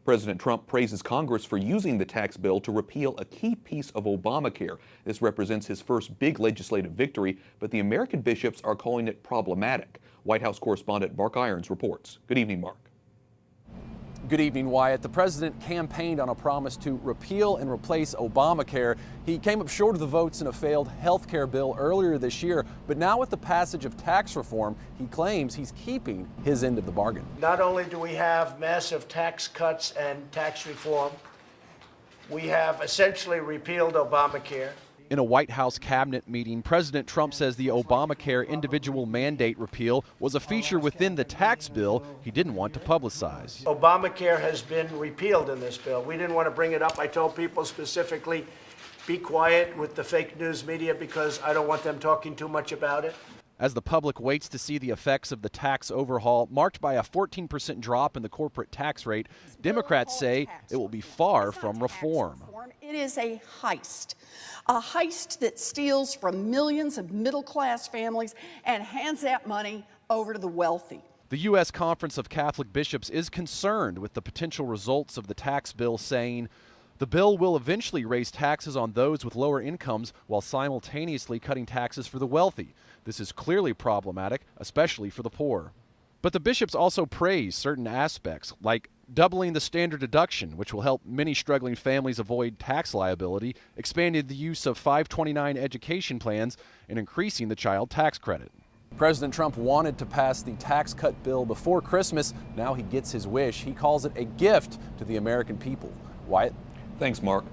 President Trump praises Congress for using the tax bill to repeal a key piece of Obamacare. This represents his first big legislative victory, but the American bishops are calling it problematic. White House Correspondent Mark Irons reports. Good evening, Mark. Good evening, Wyatt. The president campaigned on a promise to repeal and replace Obamacare. He came up short of the votes in a failed health care bill earlier this year, but now with the passage of tax reform, he claims he's keeping his end of the bargain. Not only do we have massive tax cuts and tax reform, we have essentially repealed Obamacare. In a White House cabinet meeting, President Trump says the Obamacare individual mandate repeal was a feature within the tax bill he didn't want to publicize. Obamacare has been repealed in this bill. We didn't want to bring it up. I told people specifically, be quiet with the fake news media because I don't want them talking too much about it. As the public waits to see the effects of the tax overhaul, marked by a 14% drop in the corporate tax rate, Democrats say it will be far from reform. It is a heist that steals from millions of middle-class families and hands that money over to the wealthy. The U.S. Conference of Catholic Bishops is concerned with the potential results of the tax bill, saying the bill will eventually raise taxes on those with lower incomes while simultaneously cutting taxes for the wealthy. This is clearly problematic, especially for the poor. But the bishops also praise certain aspects, like doubling the standard deduction, which will help many struggling families avoid tax liability, expanding the use of 529 education plans, and increasing the child tax credit. President Trump wanted to pass the tax cut bill before Christmas. Now he gets his wish. He calls it a gift to the American people. Wyatt? Thanks, Mark.